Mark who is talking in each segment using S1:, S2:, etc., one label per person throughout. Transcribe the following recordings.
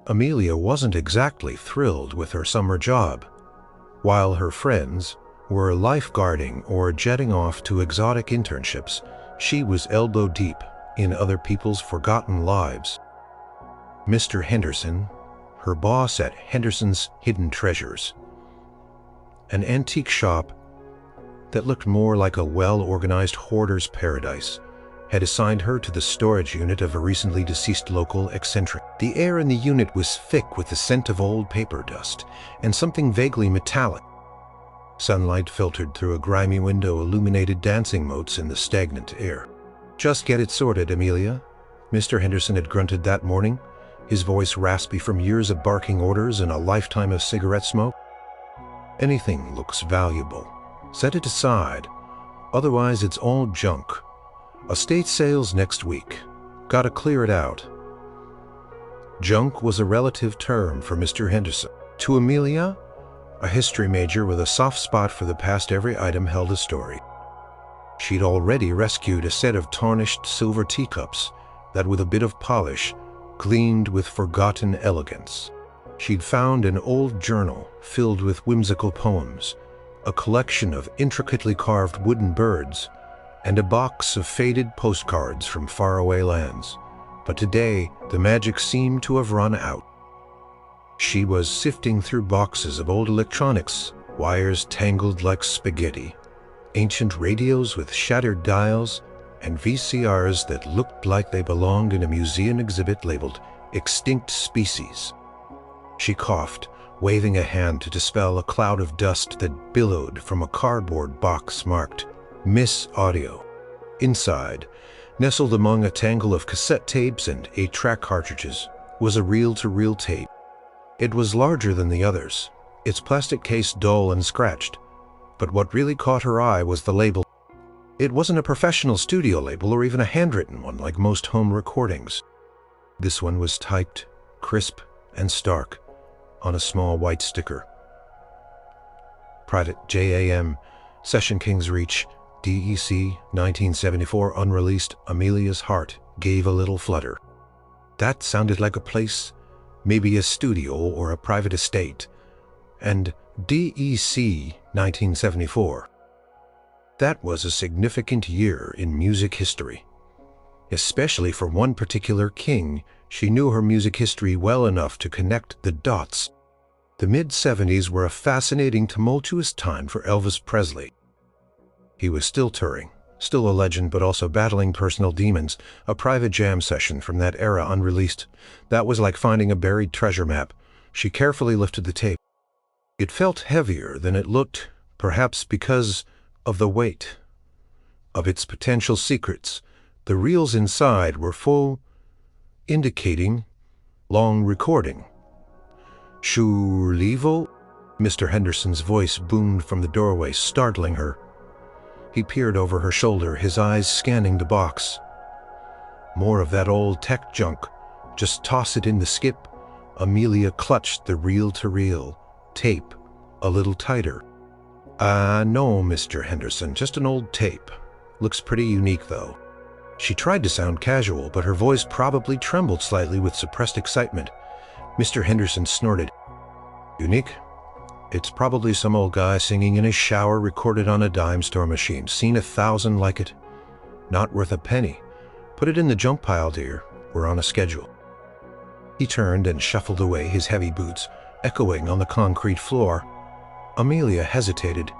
S1: Amelia wasn't exactly thrilled with her summer job. While her friends were lifeguarding or jetting off to exotic internships, she was elbow-deep in other people's forgotten lives. Mr. Henderson, her boss at Henderson's Hidden Treasures, an antique shop that looked more like a well-organized hoarder's paradise, had assigned her to the storage unit of a recently deceased local eccentric. The air in the unit was thick with the scent of old paper dust and something vaguely metallic. Sunlight filtered through a grimy window illuminated dancing motes in the stagnant air. "Just get it sorted, Amelia," Mr. Henderson had grunted that morning, his voice raspy from years of barking orders and a lifetime of cigarette smoke. "Anything looks valuable. Set it aside. Otherwise, it's all junk. Estate sales next week. Gotta clear it out." Junk was a relative term for Mr. Henderson. To Amelia, a history major with a soft spot for the past, every item held a story. She'd already rescued a set of tarnished silver teacups that, with a bit of polish, gleamed with forgotten elegance. She'd found an old journal filled with whimsical poems, a collection of intricately carved wooden birds, and a box of faded postcards from faraway lands. But today, the magic seemed to have run out. She was sifting through boxes of old electronics, wires tangled like spaghetti, ancient radios with shattered dials, and VCRs that looked like they belonged in a museum exhibit labeled Extinct Species. She coughed, waving a hand to dispel a cloud of dust that billowed from a cardboard box marked Miss Audio. Inside, nestled among a tangle of cassette tapes and 8-track cartridges, was a reel-to-reel tape. It was larger than the others, its plastic case dull and scratched, but what really caught her eye was the label. It wasn't a professional studio label or even a handwritten one like most home recordings. This one was typed, crisp and stark, on a small white sticker. Private JAM, Session King's Reach, DEC, 1974, unreleased. Amelia's heart gave a little flutter. That sounded like a place, maybe a studio or a private estate. And DEC, 1974. That was a significant year in music history. Especially for one particular king, she knew her music history well enough to connect the dots. The mid-70s were a fascinating, tumultuous time for Elvis Presley. He was still touring, still a legend, but also battling personal demons. A private jam session from that era unreleased. That was like finding a buried treasure map. She carefully lifted the tape. It felt heavier than it looked, perhaps because of the weight of its potential secrets. The reels inside were full, indicating long recording. "Sure-level?" Mr. Henderson's voice boomed from the doorway, startling her. He peered over her shoulder, his eyes scanning the box. "More of that old tech junk. Just toss it in the skip." Amelia clutched the reel-to-reel tape a little tighter. No, Mr. Henderson, just an old tape. Looks pretty unique, though." She tried to sound casual, but her voice probably trembled slightly with suppressed excitement. Mr. Henderson snorted. "Unique? It's probably some old guy singing in his shower, recorded on a dime store machine. Seen 1,000 like it. Not worth a penny. Put it in the junk pile, dear. We're on a schedule." He turned and shuffled away, his heavy boots echoing on the concrete floor. Amelia hesitated.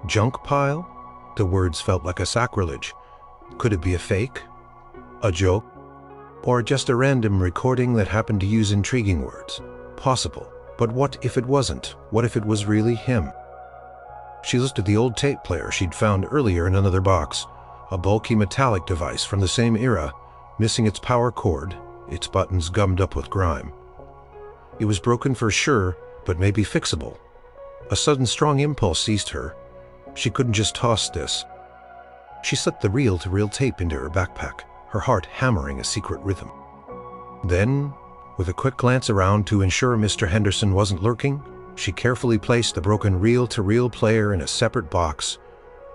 S1: Junk pile? The words felt like a sacrilege. Could it be a fake? A joke? Or just a random recording that happened to use intriguing words? Possible. But what if it wasn't? What if it was really him? She looked at the old tape player she'd found earlier in another box, a bulky metallic device from the same era, missing its power cord, its buttons gummed up with grime. It was broken for sure, but maybe fixable. A sudden strong impulse seized her. She couldn't just toss this. She slipped the reel-to-reel tape into her backpack, her heart hammering a secret rhythm. Then, with a quick glance around to ensure Mr. Henderson wasn't lurking, she carefully placed the broken reel-to-reel player in a separate box,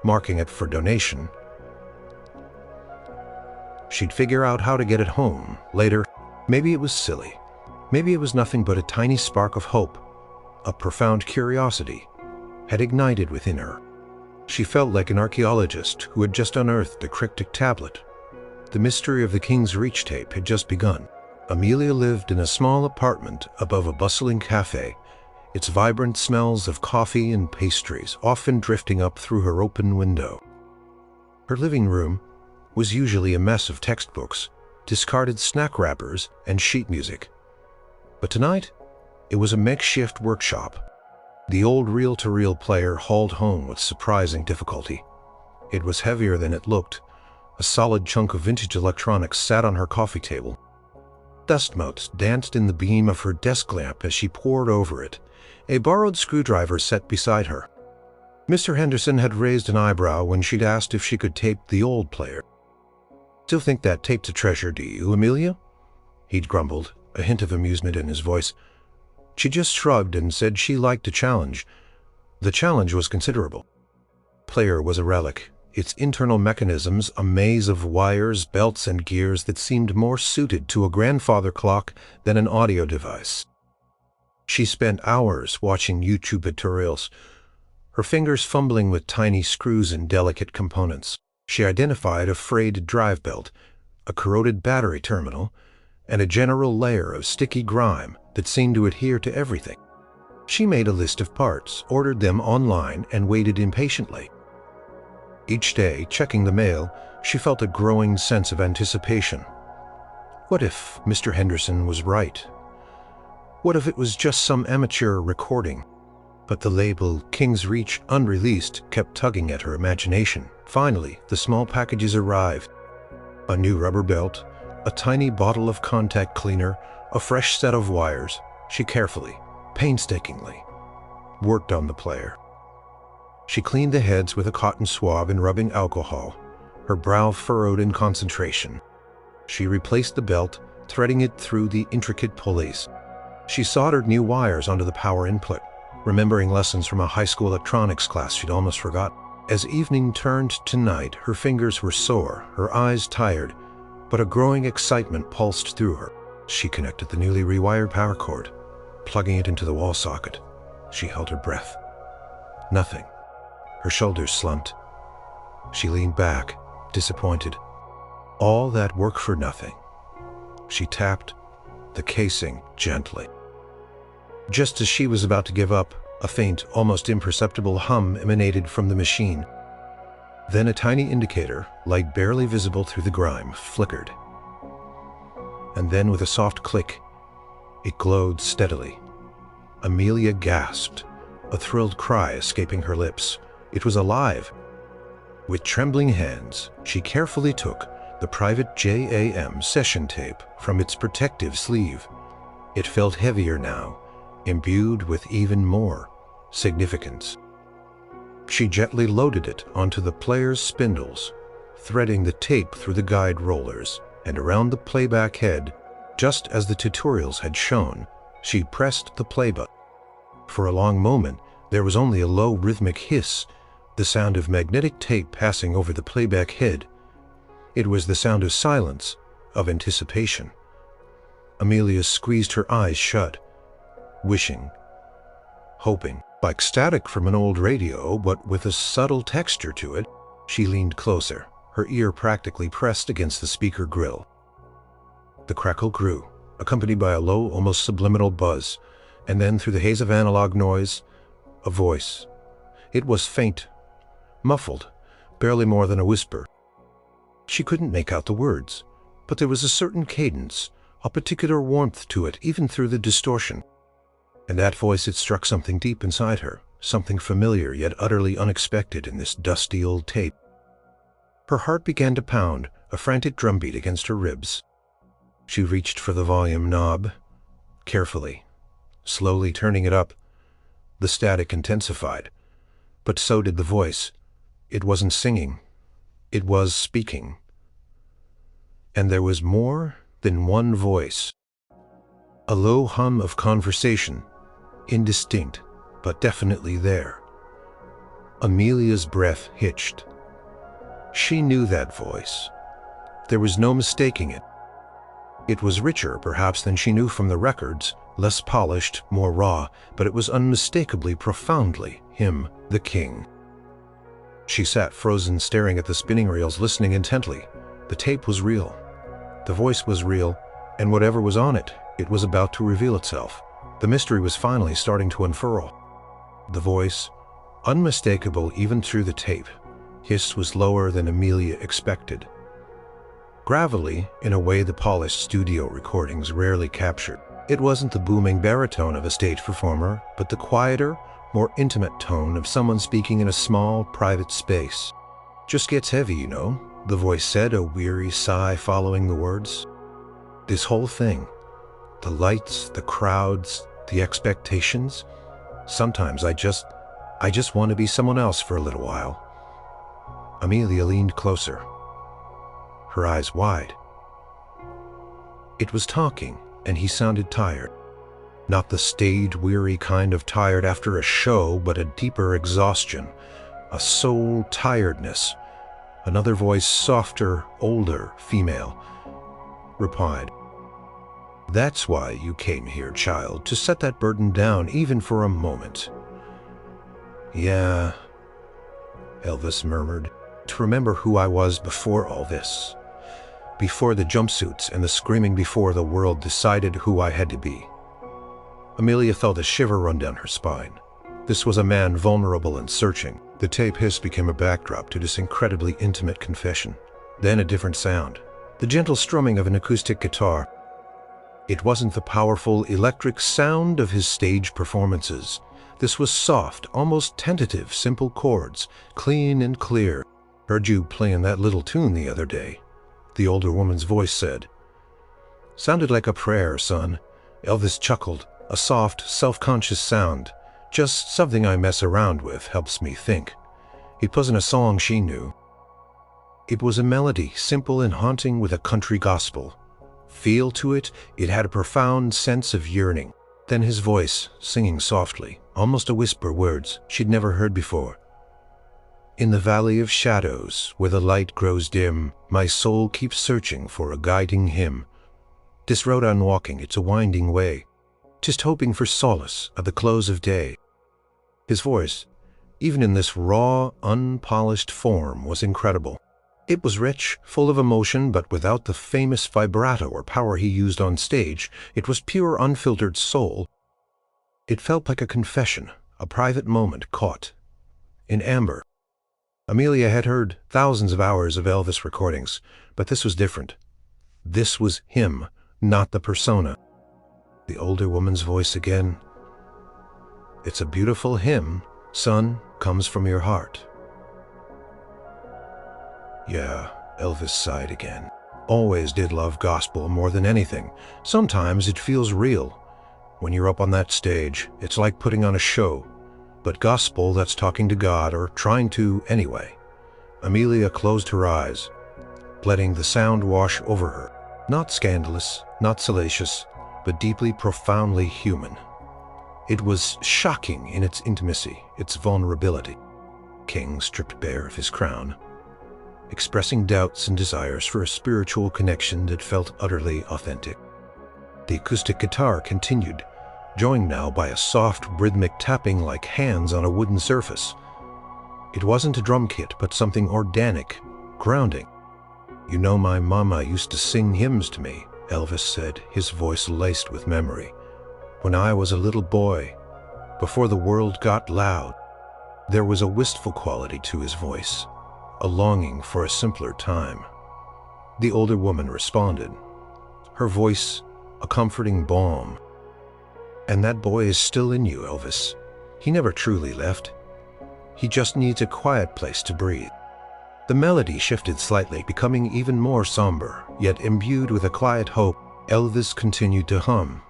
S1: marking it for donation. She'd figure out how to get it home later. Maybe it was silly. Maybe it was nothing but a tiny spark of hope, a profound curiosity had ignited within her. She felt like an archaeologist who had just unearthed a cryptic tablet. The mystery of the King's Reach tape had just begun. Amelia lived in a small apartment above a bustling cafe, its vibrant smells of coffee and pastries often drifting up through her open window. Her living room was usually a mess of textbooks, discarded snack wrappers, and sheet music. But tonight, it was a makeshift workshop. The old reel-to-reel player hauled home with surprising difficulty. It was heavier than it looked. A solid chunk of vintage electronics sat on her coffee table. Dust motes danced in the beam of her desk lamp as she pored over it. A borrowed screwdriver sat beside her. Mr. Henderson had raised an eyebrow when she'd asked if she could tape the old player. "Still think that tape's a treasure, do you, Amelia?" He'd grumbled, a hint of amusement in his voice. She just shrugged and said she liked a challenge. The challenge was considerable. Player was a relic, its internal mechanisms a maze of wires, belts, and gears that seemed more suited to a grandfather clock than an audio device. She spent hours watching YouTube tutorials, her fingers fumbling with tiny screws and delicate components. She identified a frayed drive belt, a corroded battery terminal, and a general layer of sticky grime that seemed to adhere to everything. She made a list of parts, ordered them online, and waited impatiently. Each day, checking the mail, she felt a growing sense of anticipation. What if Mr. Henderson was right? What if it was just some amateur recording? But the label King's Reach Unreleased kept tugging at her imagination. Finally, the small packages arrived. A new rubber belt, a tiny bottle of contact cleaner, a fresh set of wires. She carefully, painstakingly, worked on the player. She cleaned the heads with a cotton swab and rubbing alcohol, her brow furrowed in concentration. She replaced the belt, threading it through the intricate pulleys. She soldered new wires onto the power input, remembering lessons from a high school electronics class she'd almost forgotten. As evening turned to night, her fingers were sore, her eyes tired, but a growing excitement pulsed through her. She connected the newly rewired power cord, plugging it into the wall socket. She held her breath. Nothing. Her shoulders slumped. She leaned back, disappointed. All that work for nothing. She tapped the casing gently. Just as she was about to give up, a faint, almost imperceptible hum emanated from the machine. Then a tiny indicator, light barely visible through the grime, flickered. And then with a soft click, it glowed steadily. Amelia gasped, a thrilled cry escaping her lips. It was alive. With trembling hands, she carefully took the private JAM session tape from its protective sleeve. It felt heavier now, imbued with even more significance. She gently loaded it onto the player's spindles, threading the tape through the guide rollers and around the playback head. Just as the tutorials had shown, she pressed the play button. For a long moment, there was only a low rhythmic hiss, the sound of magnetic tape passing over the playback head. It was the sound of silence, of anticipation. Amelia squeezed her eyes shut, wishing, hoping. Like static from an old radio, but with a subtle texture to it. She leaned closer, her ear practically pressed against the speaker grill. The crackle grew, accompanied by a low, almost subliminal buzz, and then through the haze of analog noise, a voice. It was faint, muffled, barely more than a whisper. She couldn't make out the words, but there was a certain cadence, a particular warmth to it, even through the distortion. And that voice had struck something deep inside her, something familiar yet utterly unexpected in this dusty old tape. Her heart began to pound, a frantic drumbeat against her ribs. She reached for the volume knob, carefully, slowly turning it up. The static intensified, but so did the voice. It wasn't singing, it was speaking. And there was more than one voice. A low hum of conversation, indistinct, but definitely there. Amelia's breath hitched. She knew that voice. There was no mistaking it. It was richer, perhaps, than she knew from the records, less polished, more raw, but it was unmistakably, profoundly him, the king. She sat frozen, staring at the spinning reels, listening intently. The tape was real. The voice was real, and whatever was on it, it was about to reveal itself. The mystery was finally starting to unfurl. The voice, unmistakable even through the tape, hiss was lower than Amelia expected. Gravelly, in a way the polished studio recordings rarely captured. It wasn't the booming baritone of a stage performer, but the quieter, more intimate tone of someone speaking in a small, private space. "Just gets heavy, you know," the voice said, a weary sigh following the words. "This whole thing, the lights, the crowds, the expectations, sometimes I just want to be someone else for a little while." Amelia leaned closer, her eyes wide. It was talking, and he sounded tired. Not the stage-weary kind of tired after a show, but a deeper exhaustion, a soul tiredness. Another voice, softer, older, female, replied, "That's why you came here, child, to set that burden down even for a moment." "Yeah," Elvis murmured, "to remember who I was before all this. Before the jumpsuits and the screaming, before the world decided who I had to be." Amelia felt a shiver run down her spine. This was a man vulnerable and searching. The tape hiss became a backdrop to this incredibly intimate confession. Then a different sound, the gentle strumming of an acoustic guitar. It wasn't the powerful electric sound of his stage performances. This was soft, almost tentative, simple chords, clean and clear. "Heard you playing that little tune the other day," the older woman's voice said. "Sounded like a prayer, son." Elvis chuckled, a soft, self-conscious sound. "Just something I mess around with, helps me think." It wasn't a song she knew. It was a melody, simple and haunting, with a country gospel feel to it. It had a profound sense of yearning. Then his voice, singing softly, almost a whisper, words she'd never heard before. "In the valley of shadows, where the light grows dim, my soul keeps searching for a guiding hymn. This road I'm walking, it's a winding way, just hoping for solace at the close of day." His voice, even in this raw, unpolished form, was incredible. It was rich, full of emotion, but without the famous vibrato or power he used on stage. It was pure, unfiltered soul. It felt like a confession, a private moment caught in amber. Amelia had heard thousands of hours of Elvis recordings, but this was different. This was him, not the persona. The older woman's voice again. "It's a beautiful hymn, son, comes from your heart." "Yeah," Elvis sighed again. "Always did love gospel more than anything. Sometimes it feels real. When you're up on that stage, it's like putting on a show. But gospel, that's talking to God, or trying to anyway." Amelia closed her eyes, letting the sound wash over her. Not scandalous, not salacious, but deeply, profoundly human. It was shocking in its intimacy, its vulnerability. King stripped bare of his crown, expressing doubts and desires for a spiritual connection that felt utterly authentic. The acoustic guitar continued, joined now by a soft, rhythmic tapping like hands on a wooden surface. It wasn't a drum kit, but something organic, grounding. "You know, my mama used to sing hymns to me," Elvis said, his voice laced with memory. "When I was a little boy, before the world got loud." There was a wistful quality to his voice, a longing for a simpler time. The older woman responded, her voice a comforting balm. "And that boy is still in you, Elvis. He never truly left. He just needs a quiet place to breathe." The melody shifted slightly, becoming even more somber, yet imbued with a quiet hope. Elvis continued to hum,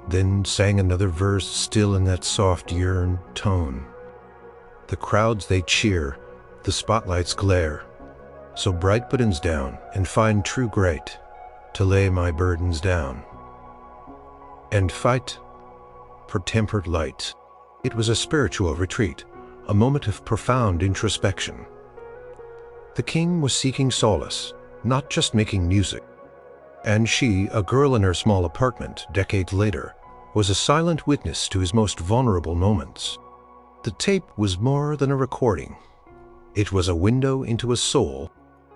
S1: then sang another verse, still in that soft yearn tone. "The crowds they cheer, the spotlights glare, so bright buttons down, and find true great to lay my burdens down, and fight for tempered light." It was a spiritual retreat, a moment of profound introspection. The king was seeking solace, not just making music. And she, a girl in her small apartment, decades later, was a silent witness to his most vulnerable moments. The tape was more than a recording. It was a window into a soul,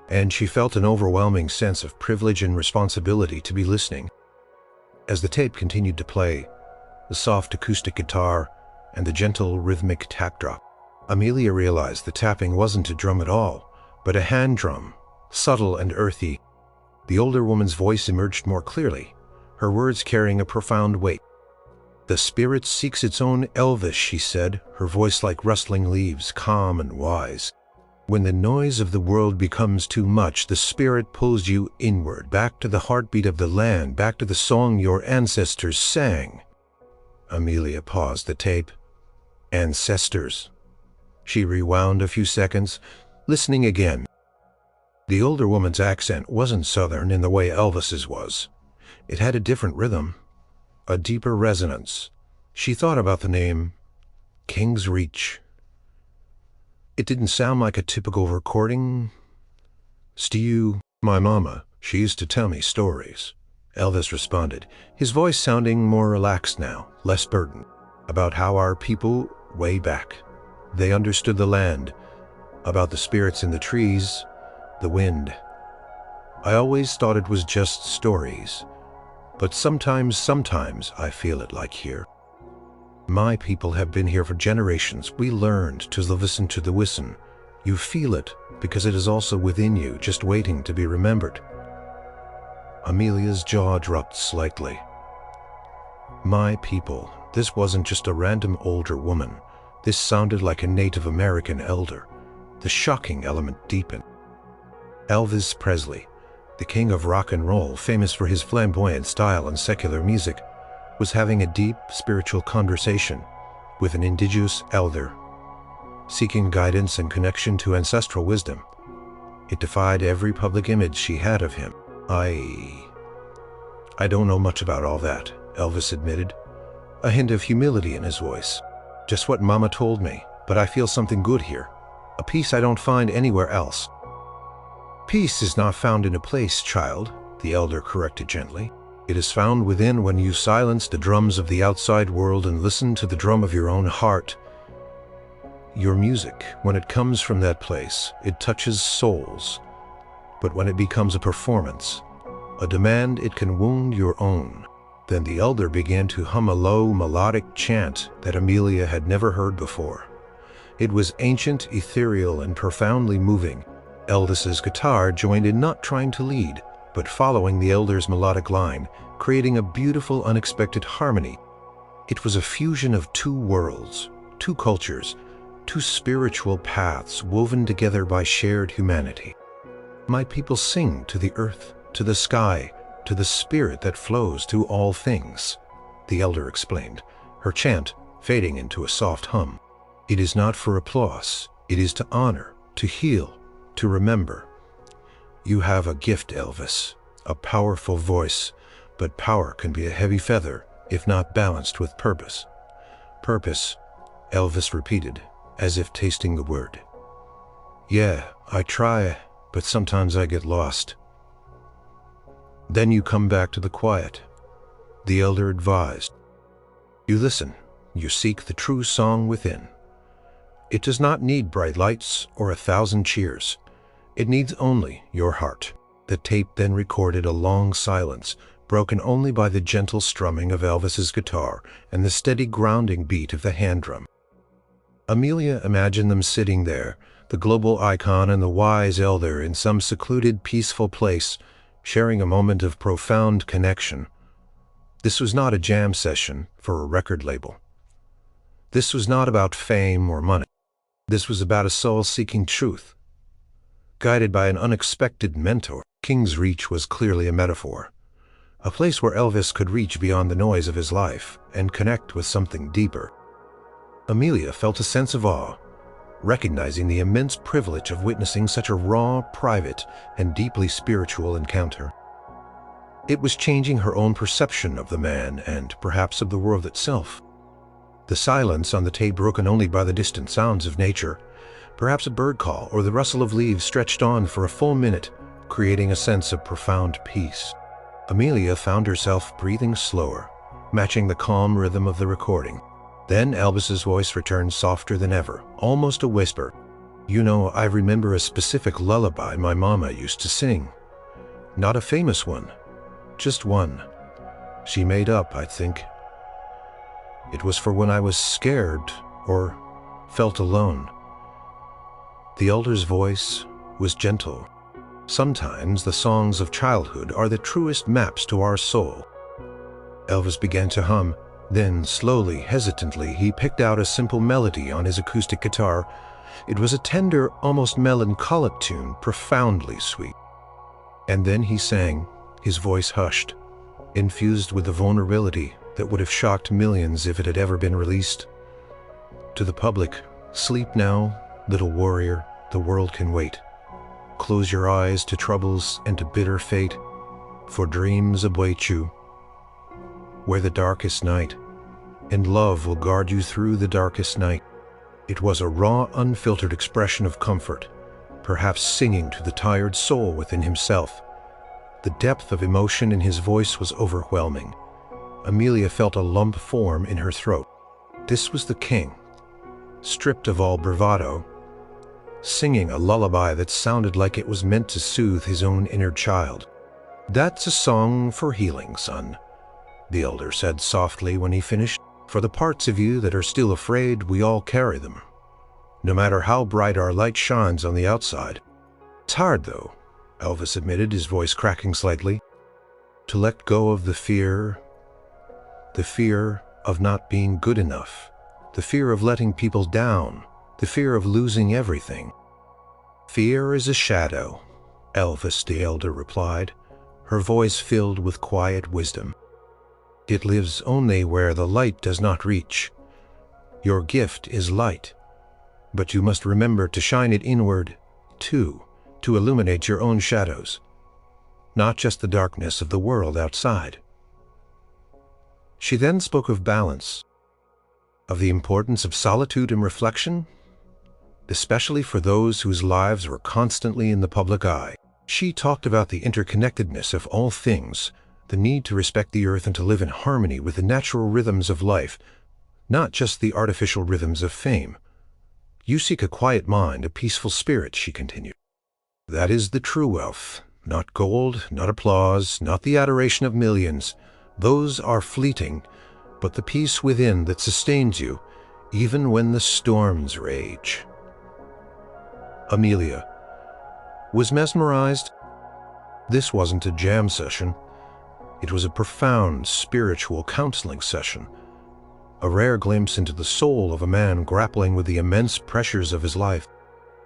S1: and she felt an overwhelming sense of privilege and responsibility to be listening. As the tape continued to play, the soft acoustic guitar and the gentle rhythmic tack drop, Amelia realized the tapping wasn't a drum at all, but a hand drum, subtle and earthy. The older woman's voice emerged more clearly, her words carrying a profound weight. "The spirit seeks its own Elvis," she said, her voice like rustling leaves, calm and wise. "When the noise of the world becomes too much, the spirit pulls you inward, back to the heartbeat of the land, back to the song your ancestors sang." Amelia paused the tape. Ancestors. She rewound a few seconds, listening again. The older woman's accent wasn't southern in the way Elvis's was. It had a different rhythm, a deeper resonance. She thought about the name, King's Reach. It didn't sound like a typical recording. "Stu, my mama, she used to tell me stories," Elvis responded, his voice sounding more relaxed now, less burdened, about how our people, way back, they understood the land, about the spirits in the trees, the wind. "I always thought it was just stories, but sometimes I feel it like here. My people have been here for generations. We learned to listen to the listen. You feel it because it is also within you, just waiting to be remembered." Amelia's jaw dropped slightly. My people. This wasn't just a random older woman. This sounded like a Native American elder. The shocking element deepened. Elvis Presley, the king of rock and roll, famous for his flamboyant style and secular music, was having a deep spiritual conversation with an indigenous elder, seeking guidance and connection to ancestral wisdom. It defied every public image she had of him. I don't know much about all that," Elvis admitted, a hint of humility in his voice. "Just what Mama told me, but I feel something good here, a peace I don't find anywhere else." "Peace is not found in a place, child," the elder corrected gently. "It is found within when you silence the drums of the outside world and listen to the drum of your own heart. Your music, when it comes from that place, it touches souls. But when it becomes a performance, a demand, it can wound your own." Then the elder began to hum a low, melodic chant that Amelia had never heard before. It was ancient, ethereal, and profoundly moving. Elvis's guitar joined in, not trying to lead, but following the elder's melodic line, creating a beautiful, unexpected harmony. It was a fusion of two worlds, two cultures, two spiritual paths woven together by shared humanity. "My people sing to the earth, to the sky, to the spirit that flows through all things," the elder explained, her chant fading into a soft hum. "It is not for applause, it is to honor, to heal, to remember. You have a gift, Elvis, a powerful voice, but power can be a heavy feather if not balanced with purpose." "Purpose," Elvis repeated, as if tasting the word. "Yeah, I try, but sometimes I get lost." "Then you come back to the quiet," the elder advised. "You listen, you seek the true song within. It does not need bright lights or 1,000 cheers. It needs only your heart." The tape then recorded a long silence, broken only by the gentle strumming of Elvis's guitar and the steady grounding beat of the hand drum. Amelia imagined them sitting there, the global icon and the wise elder, in some secluded, peaceful place, sharing a moment of profound connection. This was not a jam session for a record label. This was not about fame or money. This was about a soul seeking truth, guided by an unexpected mentor. King's Reach was clearly a metaphor, a place where Elvis could reach beyond the noise of his life and connect with something deeper. Amelia felt a sense of awe, recognizing the immense privilege of witnessing such a raw, private, and deeply spiritual encounter. It was changing her own perception of the man and perhaps of the world itself. The silence on the tape, broken only by the distant sounds of nature, perhaps a bird call or the rustle of leaves, stretched on for a full minute, creating a sense of profound peace. Amelia found herself breathing slower, matching the calm rhythm of the recording. Then Elvis's voice returned softer than ever, almost a whisper. "You know, I remember a specific lullaby my mama used to sing. Not a famous one, just one. She made up, I think. It was for when I was scared or felt alone." The elder's voice was gentle. Sometimes the songs of childhood are the truest maps to our soul. Elvis began to hum. Then, slowly, hesitantly, he picked out a simple melody on his acoustic guitar. It was a tender, almost melancholic tune, profoundly sweet. And then he sang, his voice hushed, infused with a vulnerability that would have shocked millions if it had ever been released. To the public, "Sleep now, little warrior, the world can wait. Close your eyes to troubles and to bitter fate, for dreams await you where the darkest night, and love will guard you through the darkest night." It was a raw, unfiltered expression of comfort, perhaps singing to the tired soul within himself. The depth of emotion in his voice was overwhelming. Amelia felt a lump form in her throat. This was the king, stripped of all bravado, singing a lullaby that sounded like it was meant to soothe his own inner child. "That's a song for healing, son," the elder said softly when he finished. "For the parts of you that are still afraid, we all carry them, no matter how bright our light shines on the outside. It's hard, though," Elvis admitted, his voice cracking slightly, "to let go of the fear of not being good enough, the fear of letting people down, the fear of losing everything." "Fear is a shadow," Elvis the elder replied, her voice filled with quiet wisdom. "It lives only where the light does not reach. Your gift is light, but you must remember to shine it inward, too, to illuminate your own shadows, not just the darkness of the world outside." She then spoke of balance, of the importance of solitude and reflection, especially for those whose lives were constantly in the public eye. She talked about the interconnectedness of all things, the need to respect the earth and to live in harmony with the natural rhythms of life, not just the artificial rhythms of fame. "You seek a quiet mind, a peaceful spirit," she continued. "That is the true wealth, not gold, not applause, not the adoration of millions. Those are fleeting, but the peace within that sustains you, even when the storms rage." Amelia was mesmerized. This wasn't a jam session. It was a profound spiritual counseling session, a rare glimpse into the soul of a man grappling with the immense pressures of his life.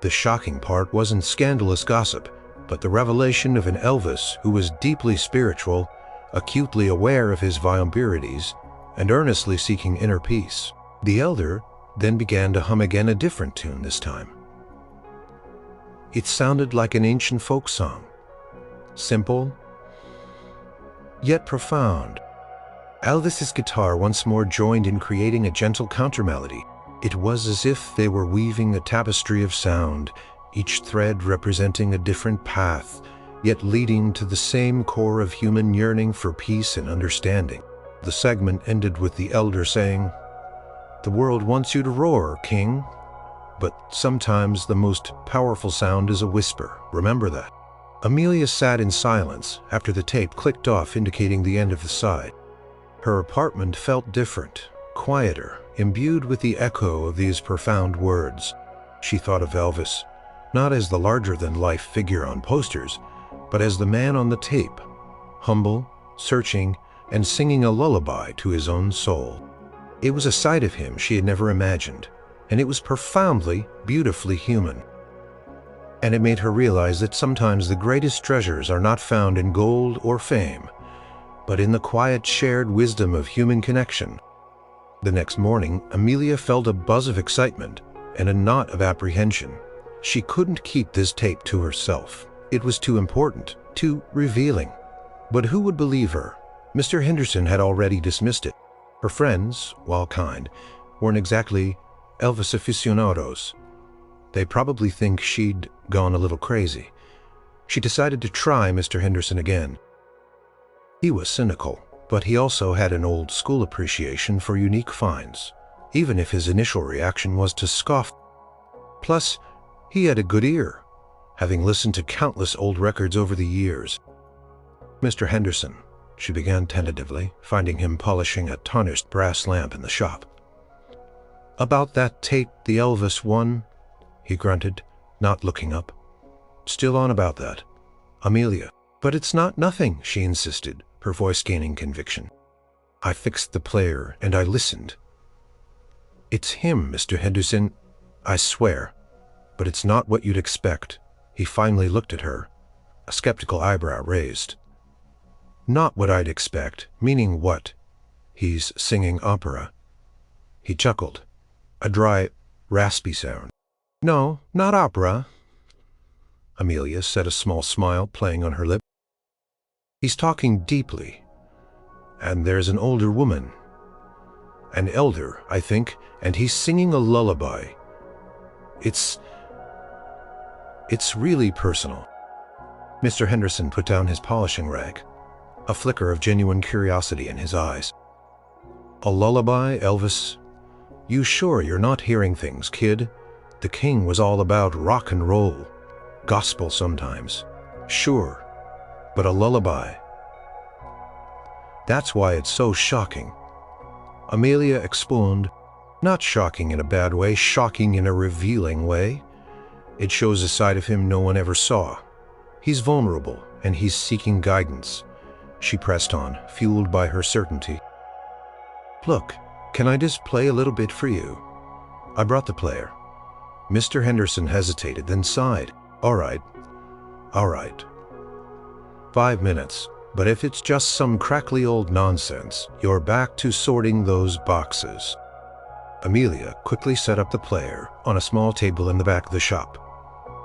S1: The shocking part wasn't scandalous gossip, but the revelation of an Elvis who was deeply spiritual, acutely aware of his vulnerabilities, and earnestly seeking inner peace. The elder then began to hum again, a different tune this time. It sounded like an ancient folk song, simple, yet profound. Elvis's guitar once more joined in creating a gentle countermelody. It was as if they were weaving a tapestry of sound, each thread representing a different path, yet leading to the same core of human yearning for peace and understanding. The segment ended with the elder saying, "The world wants you to roar, King, but sometimes the most powerful sound is a whisper. Remember that." Amelia sat in silence after the tape clicked off, indicating the end of the side. Her apartment felt different, quieter, imbued with the echo of these profound words. She thought of Elvis, not as the larger-than-life figure on posters, but as the man on the tape, humble, searching, and singing a lullaby to his own soul. It was a side of him she had never imagined, and it was profoundly, beautifully human. And it made her realize that sometimes the greatest treasures are not found in gold or fame, but in the quiet shared wisdom of human connection. The next morning, Amelia felt a buzz of excitement and a knot of apprehension. She couldn't keep this tape to herself. It was too important, too revealing. But who would believe her? Mr. Henderson had already dismissed it. Her friends, while kind, weren't exactly Elvis aficionados. They'd probably think she'd gone a little crazy. She decided to try Mr. Henderson again. He was cynical, but he also had an old-school appreciation for unique finds, even if his initial reaction was to scoff. Plus, he had a good ear, having listened to countless old records over the years. "Mr. Henderson," she began tentatively, finding him polishing a tarnished brass lamp in the shop. "About that tape, the Elvis one," he grunted, not looking up. "Still on about that, Amelia." "But it's not nothing," she insisted, her voice gaining conviction. "I fixed the player and I listened. It's him, Mr. Henderson, I swear. But it's not what you'd expect." He finally looked at her, a skeptical eyebrow raised. "Not what I'd expect, meaning what?" "He's singing opera." He chuckled, a dry, raspy sound. "No, not opera." Amelia said, a small smile playing on her lip. "He's talking deeply. And there's an older woman. An elder, I think, and he's singing a lullaby. It's really personal." Mr. Henderson put down his polishing rag, a flicker of genuine curiosity in his eyes. "A lullaby, Elvis? You sure you're not hearing things, kid? The king was all about rock and roll. Gospel sometimes. Sure. But a lullaby. That's why it's so shocking." Amelia explained, "Not shocking in a bad way, shocking in a revealing way. It shows a side of him no one ever saw. He's vulnerable, and he's seeking guidance." She pressed on, fueled by her certainty. "Look, can I just play a little bit for you?" I brought the player. Mr. Henderson hesitated, then sighed. All right. 5 minutes, but if it's just some crackly old nonsense, you're back to sorting those boxes." Amelia quickly set up the player on a small table in the back of the shop.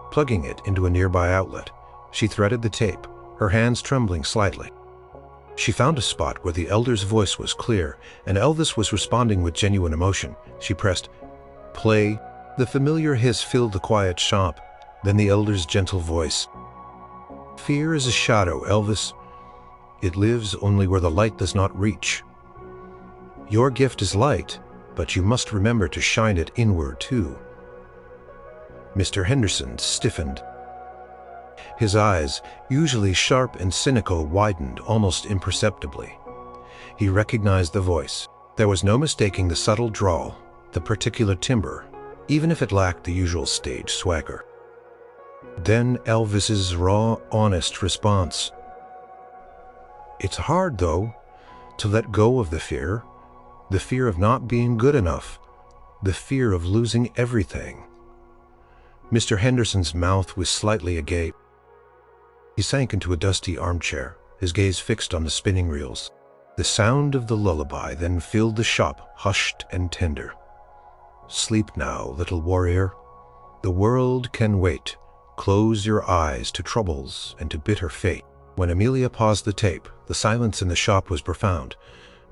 S1: Plugging it into a nearby outlet, she threaded the tape, her hands trembling slightly. She found a spot where the elder's voice was clear, and Elvis was responding with genuine emotion. She pressed play. The familiar hiss filled the quiet shop, then the elder's gentle voice. "Fear is a shadow, Elvis. It lives only where the light does not reach. Your gift is light, but you must remember to shine it inward too." Mr. Henderson stiffened. His eyes, usually sharp and cynical, widened almost imperceptibly. He recognized the voice. There was no mistaking the subtle drawl, the particular timbre, even if it lacked the usual stage swagger. Then Elvis's raw, honest response. "It's hard, though, to let go of the fear of not being good enough, the fear of losing everything." Mr. Henderson's mouth was slightly agape. He sank into a dusty armchair, his gaze fixed on the spinning reels. The sound of the lullaby then filled the shop, hushed and tender. "Sleep now, little warrior. The world can wait. Close your eyes to troubles and to bitter fate." When Amelia paused the tape, the silence in the shop was profound.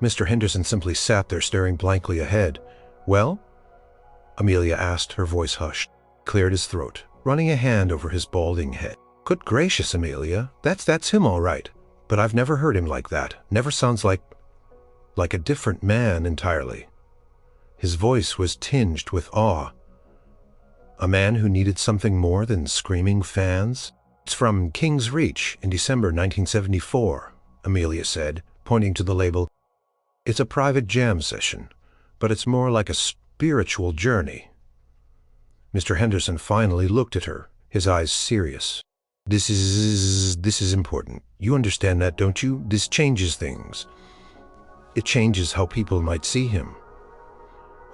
S1: Mr. Henderson simply sat there staring blankly ahead. "Well?" Amelia asked, her voice hushed, cleared his throat, running a hand over his balding head. "Good gracious, Amelia, that's him all right. But I've never heard him like that. Never sounds like a different man entirely." His voice was tinged with awe. "A man who needed something more than screaming fans?" "It's from King's Reach in December 1974, Amelia said, pointing to the label. "It's a private jam session, but it's more like a spiritual journey." Mr. Henderson finally looked at her, his eyes serious. This is important. You understand that, don't you? This changes things. It changes how people might see him."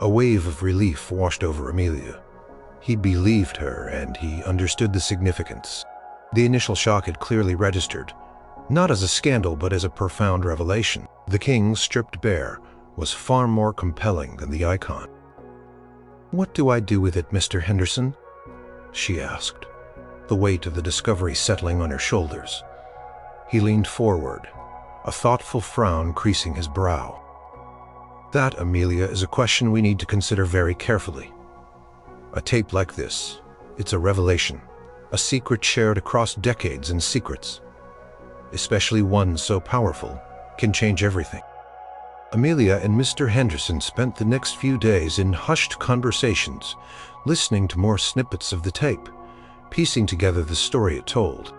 S1: A wave of relief washed over Amelia. He believed her, and he understood the significance. The initial shock had clearly registered, not as a scandal but as a profound revelation. The king, stripped bare, was far more compelling than the icon. "What do I do with it, Mr. Henderson?" she asked, the weight of the discovery settling on her shoulders. He leaned forward, a thoughtful frown creasing his brow. "That, Amelia, is a question we need to consider very carefully. A tape like this, it's a revelation, a secret shared across decades and secrets. especially one so powerful, can change everything. Amelia and Mr. Henderson spent the next few days in hushed conversations, listening to more snippets of the tape, piecing together the story it told.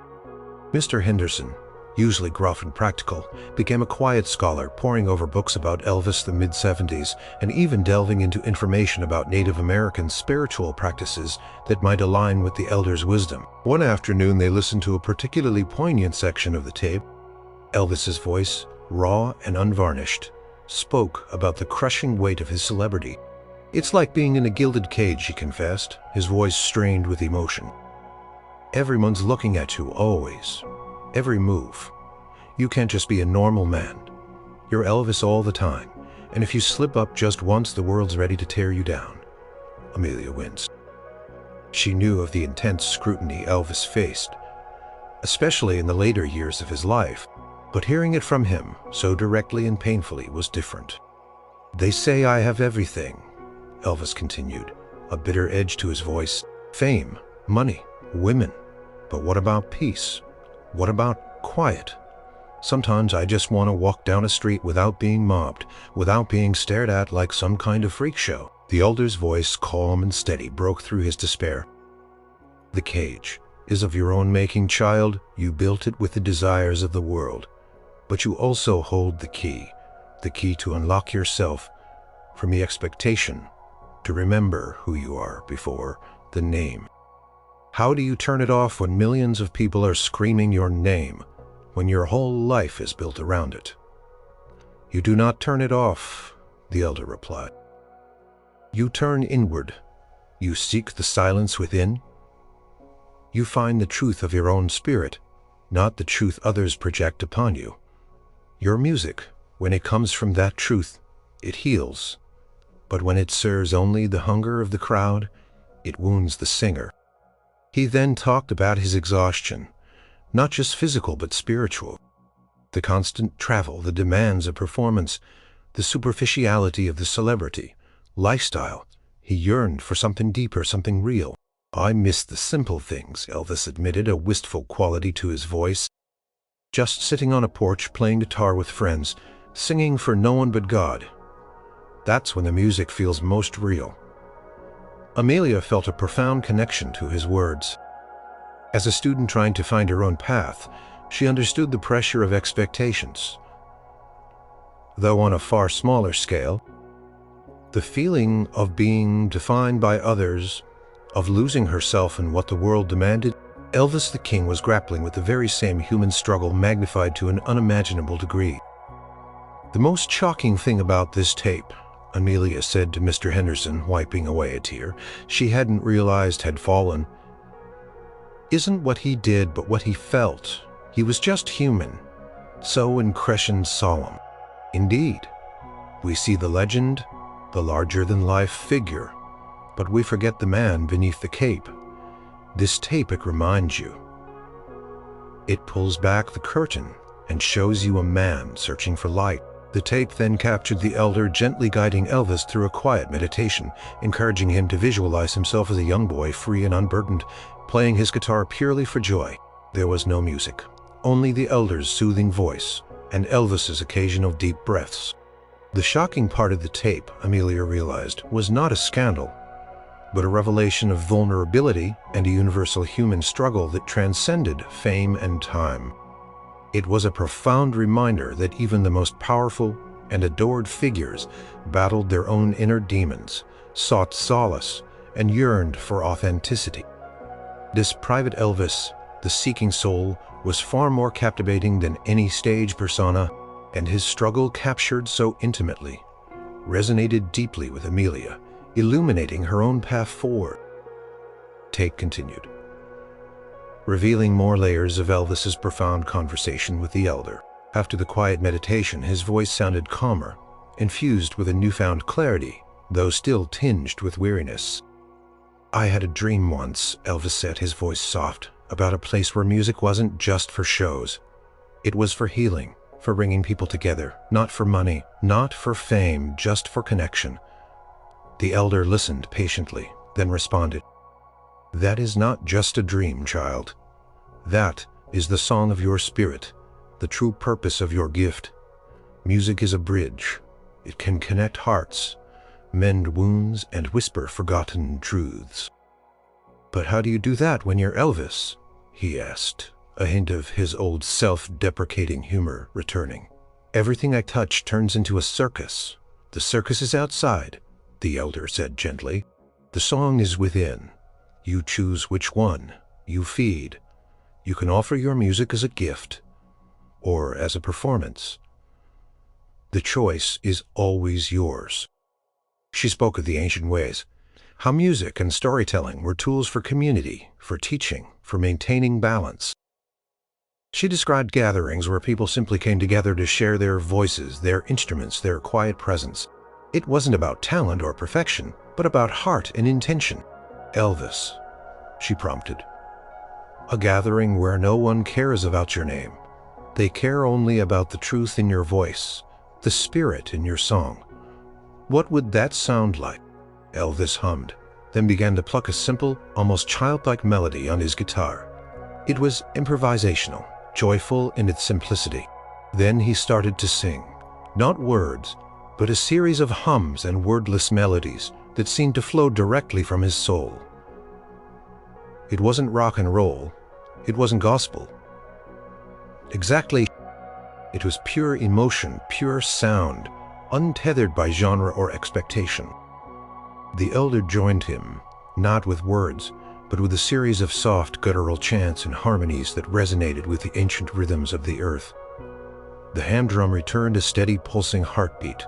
S1: Mr. Henderson, usually gruff and practical, became a quiet scholar, poring over books about Elvis the mid-70s and even delving into information about Native American spiritual practices that might align with the elders' wisdom. One afternoon, they listened to a particularly poignant section of the tape. Elvis's voice, raw and unvarnished, spoke about the crushing weight of his celebrity. "It's like being in a gilded cage," he confessed, his voice strained with emotion. "Everyone's looking at you, always. Every move. You can't just be a normal man. You're Elvis all the time, and if you slip up just once, the world's ready to tear you down." Amelia winced. She knew of the intense scrutiny Elvis faced, especially in the later years of his life, but hearing it from him so directly and painfully was different. "They say I have everything," Elvis continued, a bitter edge to his voice. "Fame, money, women. But what about peace? What about quiet? Sometimes I just want to walk down a street without being mobbed, without being stared at like some kind of freak show." The elder's voice, calm and steady, broke through his despair. "The cage is of your own making, child. You built it with the desires of the world. But you also hold the key to unlock yourself from the expectation to remember who you are before the name. How do you turn it off when millions of people are screaming your name, when your whole life is built around it?" "You do not turn it off," the elder replied. "You turn inward. You seek the silence within. You find the truth of your own spirit, not the truth others project upon you. Your music, when it comes from that truth, it heals. But when it serves only the hunger of the crowd, it wounds the singer." He then talked about his exhaustion, not just physical but spiritual. The constant travel, the demands of performance, the superficiality of the celebrity lifestyle. He yearned for something deeper, something real. "I miss the simple things," Elvis admitted, a wistful quality to his voice. "Just sitting on a porch, playing guitar with friends, singing for no one but God. That's when the music feels most real." Amelia felt a profound connection to his words. As a student trying to find her own path, she understood the pressure of expectations. Though on a far smaller scale, the feeling of being defined by others, of losing herself in what the world demanded. Elvis the King was grappling with the very same human struggle, magnified to an unimaginable degree. "The most shocking thing about this tape," Amelia said to Mr. Henderson, wiping away a tear she hadn't realized had fallen, "isn't what he did, but what he felt. He was just human, so increscent solemn. Indeed, we see the legend, the larger-than-life figure, but we forget the man beneath the cape. This tape, it reminds you. It pulls back the curtain and shows you a man searching for light." The tape then captured the elder gently guiding Elvis through a quiet meditation, encouraging him to visualize himself as a young boy, free and unburdened, playing his guitar purely for joy. There was no music, only the elder's soothing voice and Elvis's occasional deep breaths. The shocking part of the tape, Amelia realized, was not a scandal, but a revelation of vulnerability and a universal human struggle that transcended fame and time. It was a profound reminder that even the most powerful and adored figures battled their own inner demons, sought solace, and yearned for authenticity. This private Elvis, the seeking soul, was far more captivating than any stage persona, and his struggle, captured so intimately, resonated deeply with Amelia, illuminating her own path forward. Tape continued, revealing more layers of Elvis's profound conversation with the elder. After the quiet meditation, his voice sounded calmer, infused with a newfound clarity, though still tinged with weariness. "I had a dream once," Elvis said, his voice soft, "about a place where music wasn't just for shows. It was for healing, for bringing people together, not for money, not for fame, just for connection." The elder listened patiently, then responded, "That is not just a dream, child. That is the song of your spirit, the true purpose of your gift. Music is a bridge. It can connect hearts, mend wounds, and whisper forgotten truths. But how do you do that when you're Elvis? He asked, a hint of his old self-deprecating humor returning. Everything I touch turns into a circus. The circus is outside, the elder said gently. The song is within. You choose which one you feed. You can offer your music as a gift or as a performance. The choice is always yours. She spoke of the ancient ways, how music and storytelling were tools for community, for teaching, for maintaining balance. She described gatherings where people simply came together to share their voices, their instruments, their quiet presence. It wasn't about talent or perfection, but about heart and intention. Elvis, she prompted. A gathering where no one cares about your name. They care only about the truth in your voice, the spirit in your song. What would that sound like? Elvis hummed, then began to pluck a simple, almost childlike melody on his guitar. It was improvisational, joyful in its simplicity. Then he started to sing, not words, but a series of hums and wordless melodies that seemed to flow directly from his soul. It wasn't rock and roll. It wasn't gospel. Exactly. It was pure emotion, pure sound, untethered by genre or expectation. The elder joined him, not with words, but with a series of soft guttural chants and harmonies that resonated with the ancient rhythms of the earth. The hand drum returned a steady pulsing heartbeat.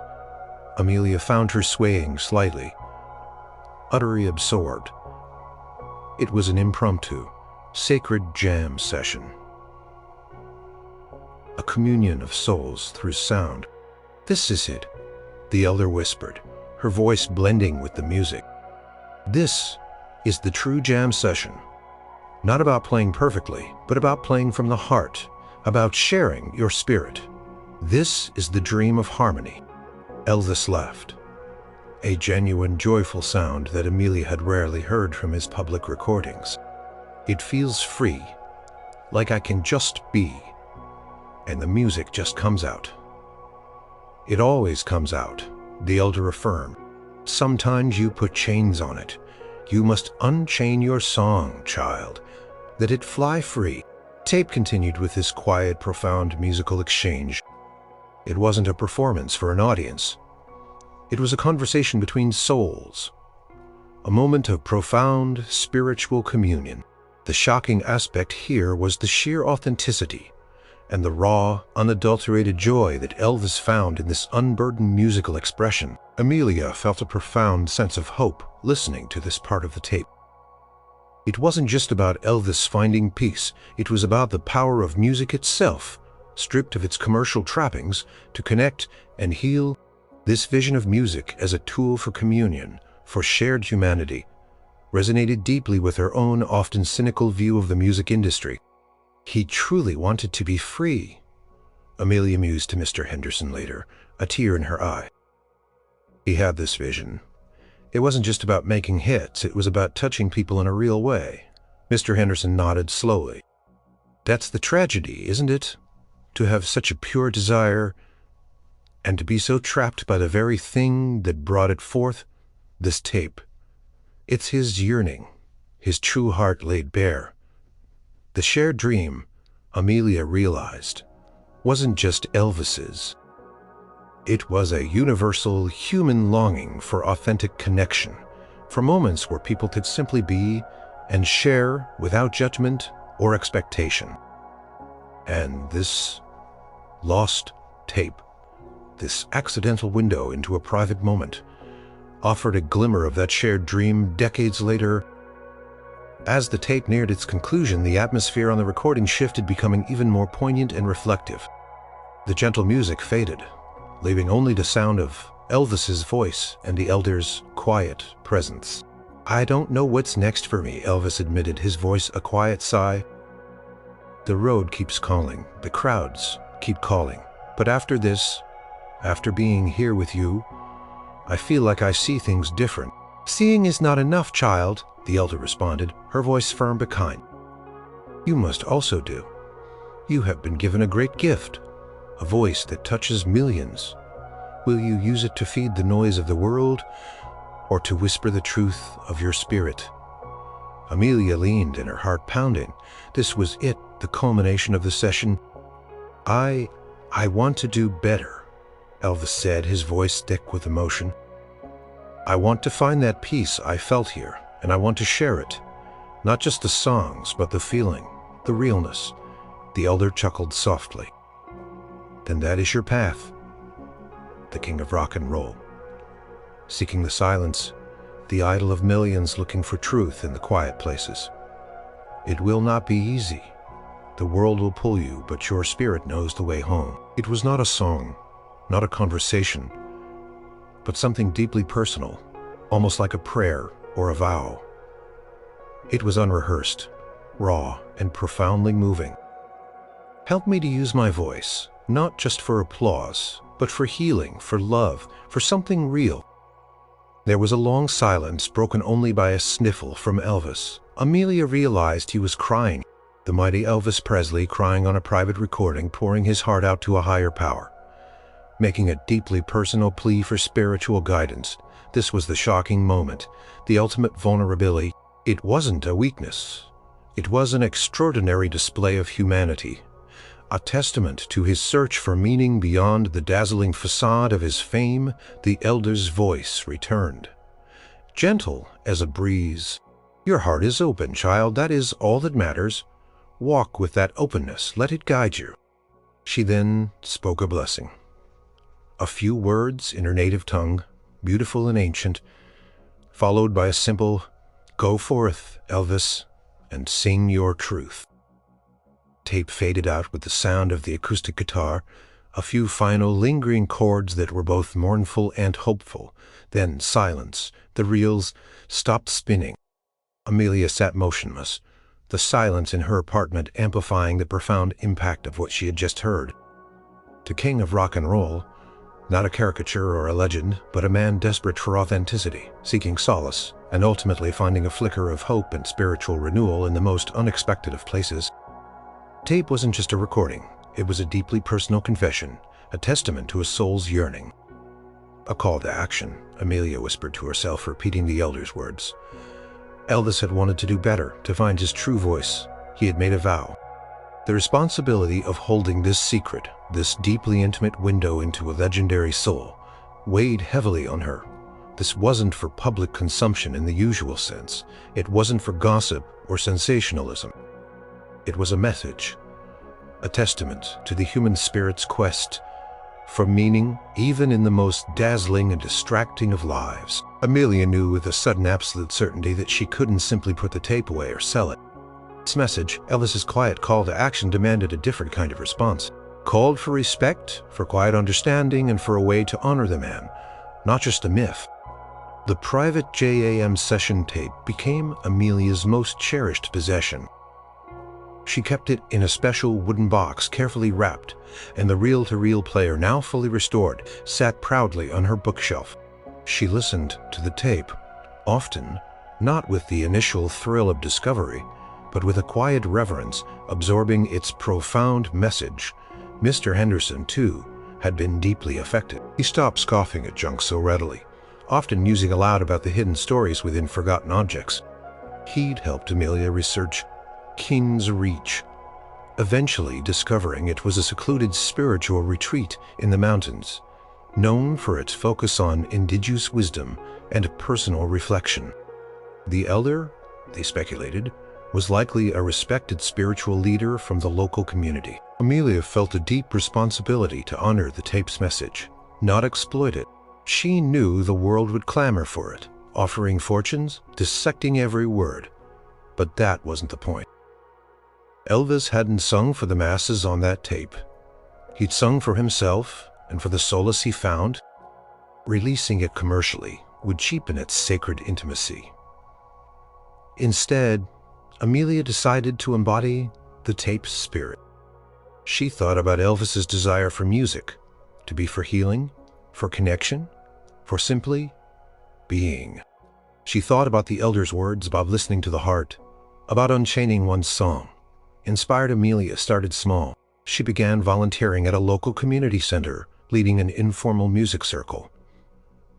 S1: Amelia found her swaying slightly, utterly absorbed. It was an impromptu, sacred jam session. A communion of souls through sound. This is it, the elder whispered, her voice blending with the music. This is the true jam session. Not about playing perfectly, but about playing from the heart, about sharing your spirit. This is the dream of harmony. Elvis laughed, a genuine, joyful sound that Amelia had rarely heard from his public recordings. It feels free, like I can just be, and the music just comes out. It always comes out, the elder affirmed. Sometimes you put chains on it. You must unchain your song, child. Let it fly free. Tape continued with this quiet, profound musical exchange. It wasn't a performance for an audience. It was a conversation between souls, a moment of profound spiritual communion. The shocking aspect here was the sheer authenticity and the raw, unadulterated joy that Elvis found in this unburdened musical expression. Amelia felt a profound sense of hope listening to this part of the tape. It wasn't just about Elvis finding peace, it was about the power of music itself, stripped of its commercial trappings, to connect and heal. This vision of music as a tool for communion, for shared humanity, resonated deeply with her own often cynical view of the music industry. He truly wanted to be free, Amelia mused to Mr. Henderson later, a tear in her eye. He had this vision. It wasn't just about making hits, it was about touching people in a real way. Mr. Henderson nodded slowly. That's the tragedy, isn't it? To have such a pure desire, and to be so trapped by the very thing that brought it forth, this tape. It's his yearning, his true heart laid bare. The shared dream, Amelia realized, wasn't just Elvis's. It was a universal human longing for authentic connection, for moments where people could simply be and share without judgment or expectation. And this lost tape, this accidental window into a private moment, offered a glimmer of that shared dream decades later. As the tape neared its conclusion, the atmosphere on the recording shifted, becoming even more poignant and reflective. The gentle music faded, leaving only the sound of Elvis's voice and the elder's quiet presence. I don't know what's next for me, Elvis admitted, his voice a quiet sigh. The road keeps calling, the crowds keep calling, but after this, after being here with you, I feel like I see things different. Seeing is not enough, child, the elder responded, her voice firm but kind. You must also do. You have been given a great gift, a voice that touches millions. Will you use it to feed the noise of the world, or to whisper the truth of your spirit? Amelia leaned in, her heart pounding. This was it, the culmination of the session. I want to do better, Elvis said, his voice thick with emotion. I want to find that peace I felt here, and I want to share it. Not just the songs, but the feeling, the realness. The elder chuckled softly. Then that is your path, the king of rock and roll. Seeking the silence, the idol of millions looking for truth in the quiet places. It will not be easy. The world will pull you, but your spirit knows the way home. It was not a song, not a conversation, but something deeply personal, almost like a prayer or a vow. It was unrehearsed, raw, and profoundly moving. Help me to use my voice, not just for applause, but for healing, for love, for something real. There was a long silence, broken only by a sniffle from Elvis. Amelia realized he was crying. The mighty Elvis Presley crying on a private recording, pouring his heart out to a higher power, making a deeply personal plea for spiritual guidance. This was the shocking moment, the ultimate vulnerability. It wasn't a weakness. It was an extraordinary display of humanity, a testament to his search for meaning beyond the dazzling facade of his fame. The elder's voice returned, gentle as a breeze. Your heart is open, child. That is all that matters. Walk with that openness. Let it guide you. She then spoke a blessing. A few words in her native tongue, beautiful and ancient, followed by a simple, "Go forth, Elvis, and sing your truth." Tape faded out with the sound of the acoustic guitar, a few final lingering chords that were both mournful and hopeful. Then silence. The reels stopped spinning. Amelia sat motionless, the silence in her apartment amplifying the profound impact of what she had just heard. The king of rock and roll, not a caricature or a legend, but a man desperate for authenticity, seeking solace, and ultimately finding a flicker of hope and spiritual renewal in the most unexpected of places. Tape wasn't just a recording. It was a deeply personal confession, a testament to a soul's yearning. A call to action, Amelia whispered to herself, repeating the elder's words. Elvis had wanted to do better, to find his true voice. He had made a vow. The responsibility of holding this secret, this deeply intimate window into a legendary soul, weighed heavily on her. This wasn't for public consumption in the usual sense. It wasn't for gossip or sensationalism. It was a message, a testament to the human spirit's quest for meaning, even in the most dazzling and distracting of lives. Amelia knew with a sudden absolute certainty that she couldn't simply put the tape away or sell it. This message, Elvis's quiet call to action, demanded a different kind of response. Called for respect, for quiet understanding, and for a way to honor the man, not just a myth. The private JAM session tape became Amelia's most cherished possession. She kept it in a special wooden box, carefully wrapped, and the reel-to-reel player, now fully restored, sat proudly on her bookshelf. She listened to the tape, often, not with the initial thrill of discovery, but with a quiet reverence, absorbing its profound message. Mr. Henderson, too, had been deeply affected. He stopped scoffing at junk so readily, often musing aloud about the hidden stories within forgotten objects. He'd helped Amelia research King's Reach, eventually discovering it was a secluded spiritual retreat in the mountains, known for its focus on indigenous wisdom and personal reflection. The elder, they speculated, was likely a respected spiritual leader from the local community. Amelia felt a deep responsibility to honor the tape's message, not exploit it. She knew the world would clamor for it, offering fortunes, dissecting every word. But that wasn't the point. Elvis hadn't sung for the masses on that tape. He'd sung for himself and for the solace he found. Releasing it commercially would cheapen its sacred intimacy. Instead, Amelia decided to embody the tape's spirit. She thought about Elvis's desire for music, to be for healing, for connection, for simply being. She thought about the elder's words, about listening to the heart, about unchaining one's song. Inspired Amelia started small. she began volunteering at a local community center, leading an informal music circle.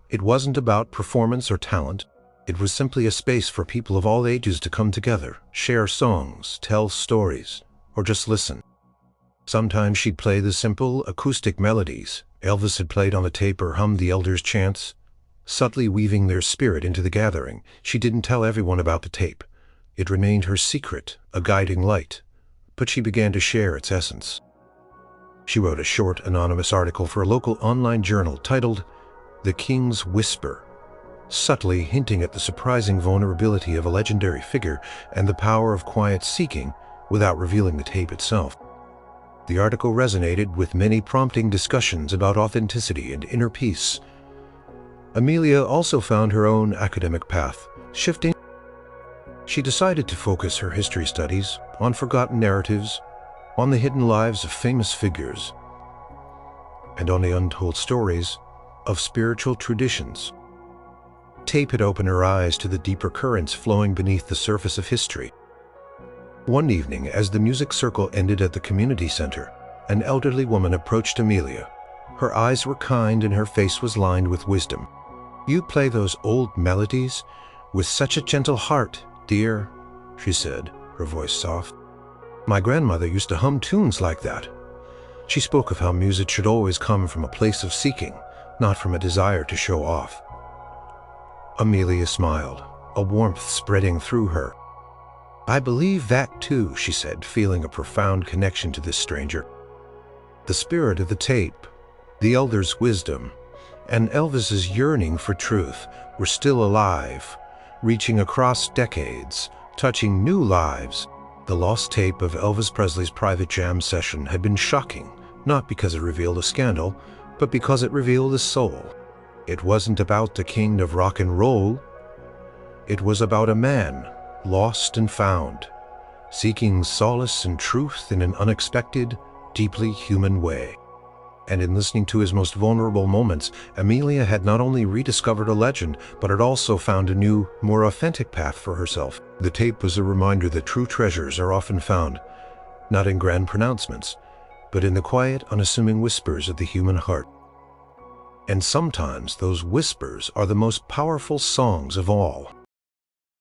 S1: It wasn't about performance or talent. It was simply a space for people of all ages to come together, share songs, tell stories, or just listen. Sometimes she'd play the simple, acoustic melodies Elvis had played on the tape or hummed the elders' chants, subtly weaving their spirit into the gathering. She didn't tell everyone about the tape. It remained her secret, a guiding light, but she began to share its essence. She wrote a short, anonymous article for a local online journal titled "The King's Whisper," subtly hinting at the surprising vulnerability of a legendary figure and the power of quiet seeking without revealing the tape itself. The article resonated with many, prompting discussions about authenticity and inner peace. Amelia also found her own academic path, shifting. She decided to focus her history studies on forgotten narratives, on the hidden lives of famous figures, and on the untold stories of spiritual traditions. Tape had opened her eyes to the deeper currents flowing beneath the surface of history. One evening, as the music circle ended at the community center, an elderly woman approached Amelia. Her eyes were kind and her face was lined with wisdom. "You play those old melodies with such a gentle heart, dear," she said, her voice soft. "My grandmother used to hum tunes like that." She spoke of how music should always come from a place of seeking, not from a desire to show off. Amelia smiled, a warmth spreading through her. "I believe that too," she said, feeling a profound connection to this stranger. The spirit of the tape, the elders' wisdom, and Elvis's yearning for truth were still alive, reaching across decades, touching new lives. The lost tape of Elvis Presley's private jam session had been shocking, not because it revealed a scandal, but because it revealed a soul. It wasn't about the king of rock and roll. It was about a man, lost and found, seeking solace and truth in an unexpected, deeply human way. And in listening to his most vulnerable moments, Amelia had not only rediscovered a legend, but had also found a new, more authentic path for herself. The tape was a reminder that true treasures are often found, not in grand pronouncements, but in the quiet, unassuming whispers of the human heart. And sometimes those whispers are the most powerful songs of all.